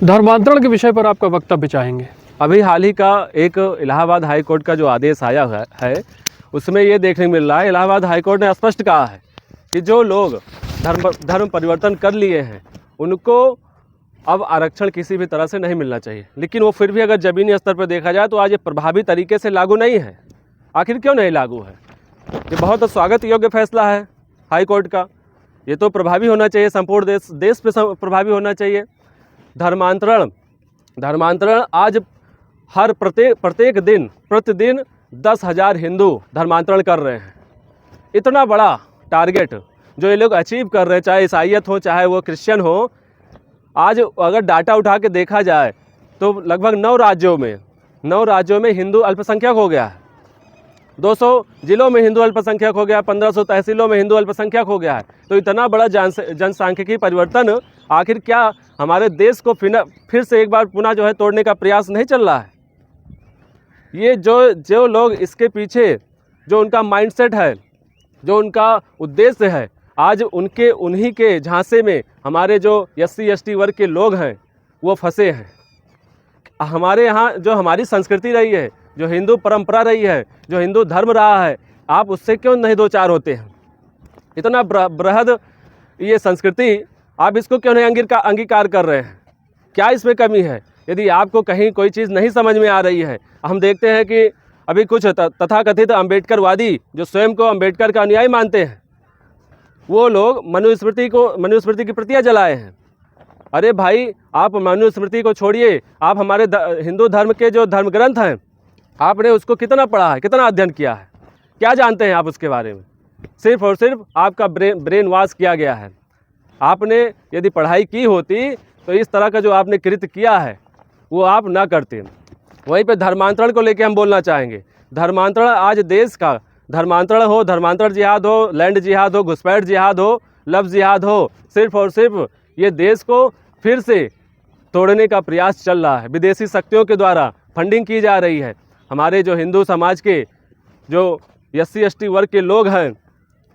धर्मांतरण के विषय पर आपका वक्तव्य चाहेंगे। अभी हाल ही का एक इलाहाबाद हाई कोर्ट का जो आदेश आया है उसमें ये देखने को मिल रहा है, इलाहाबाद हाई कोर्ट ने स्पष्ट कहा है कि जो लोग धर्म परिवर्तन कर लिए हैं उनको अब आरक्षण किसी भी तरह से नहीं मिलना चाहिए। लेकिन वो फिर भी अगर ज़मीनी स्तर पर देखा जाए तो आज ये प्रभावी तरीके से लागू नहीं है। आखिर क्यों नहीं लागू है? ये बहुत स्वागत योग्य फैसला है हाई कोर्ट का। ये तो प्रभावी होना चाहिए, संपूर्ण देश पे प्रभावी होना चाहिए। धर्मांतरण आज हर प्रत्येक दिन प्रतिदिन 10,000 हिंदू धर्मांतरण कर रहे हैं। इतना बड़ा टारगेट जो ये लोग अचीव कर रहे हैं, चाहे ईसाईयत हो चाहे वो क्रिश्चियन हो। आज अगर डाटा उठा के देखा जाए तो लगभग 9 राज्यों में हिंदू अल्पसंख्यक हो गया है। 200 जिलों में हिंदू अल्पसंख्यक हो गया, 1500 तहसीलों में हिंदू अल्पसंख्यक हो गया है। तो इतना बड़ा जनसांख्यिकी परिवर्तन आखिर क्या हमारे देश को फिर से एक बार पुनः जो है तोड़ने का प्रयास नहीं चल रहा है? ये जो लोग इसके पीछे जो उनका माइंडसेट है, जो उनका उद्देश्य है, आज उन्हीं के झांसे में हमारे जो SC ST वर्ग के लोग हैं वो फंसे हैं। हमारे यहाँ जो हमारी संस्कृति रही है, जो हिंदू परंपरा रही है, जो हिंदू धर्म रहा है, आप उससे क्यों नहीं दो चार होते हैं? इतना बृहद ये संस्कृति आप इसको क्यों नहीं अंगीकार कर रहे हैं? क्या इसमें कमी है? यदि आपको कहीं कोई चीज़ नहीं समझ में आ रही है, हम देखते हैं कि अभी कुछ तथाकथित अम्बेडकरवादी जो स्वयं को अम्बेडकर का अनुयायी मानते हैं, वो लोग मनुस्मृति की प्रतियां जलाए हैं। अरे भाई, आप मनुस्मृति को छोड़िए, आप हमारे हिंदू धर्म के जो धर्म ग्रंथ हैं आपने उसको कितना पढ़ा है, कितना अध्ययन किया है? क्या जानते हैं आप उसके बारे में? सिर्फ और सिर्फ आपका ब्रेन वॉश किया गया है। आपने यदि पढ़ाई की होती तो इस तरह का जो आपने कृत्य किया है वो आप ना करते। वहीं पे धर्मांतरण को लेके हम बोलना चाहेंगे। धर्मांतरण आज देश का धर्मांतरण जिहाद हो, लैंड जिहाद हो, घुसपैठ जिहाद हो, लफ्ज़ जिहाद हो, सिर्फ और सिर्फ ये देश को फिर से तोड़ने का प्रयास चल रहा है। विदेशी शक्तियों के द्वारा फंडिंग की जा रही है। हमारे जो हिंदू समाज के जो SC ST वर्ग के लोग हैं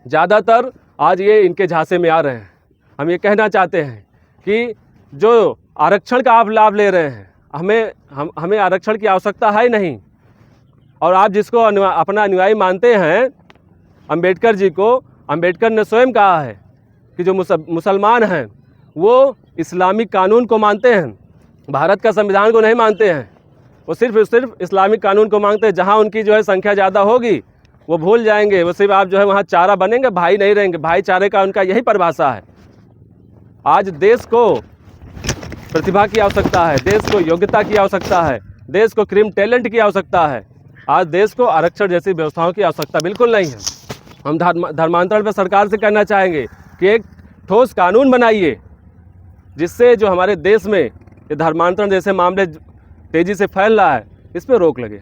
ज़्यादातर आज ये इनके झांसे में आ रहे हैं। हम ये कहना चाहते हैं कि जो आरक्षण का आप लाभ ले रहे हैं, हमें आरक्षण की आवश्यकता है नहीं। और आप जिसको अपना अनुयायी मानते हैं अंबेडकर जी को, अंबेडकर ने स्वयं कहा है कि जो मुसलमान हैं वो इस्लामिक कानून को मानते हैं, भारत का संविधान को नहीं मानते हैं। वो सिर्फ इस्लामिक कानून को मांगते हैं। जहाँ उनकी जो है संख्या ज़्यादा होगी वो भूल जाएंगे, वो सिर्फ आप जो है वहाँ चारा बनेंगे, भाई नहीं रहेंगे। भाईचारे का उनका यही परिभाषा है। आज देश को प्रतिभा की आवश्यकता है, देश को योग्यता की आवश्यकता है, देश को क्रीम टैलेंट की आवश्यकता है। आज देश को आरक्षण जैसी व्यवस्थाओं की आवश्यकता बिल्कुल नहीं है। हम धर्मांतरण पर सरकार से कहना चाहेंगे कि एक ठोस कानून बनाइए जिससे जो हमारे देश में ये धर्मांतरण जैसे मामले तेज़ी से फैल रहा है इस पर रोक लगे।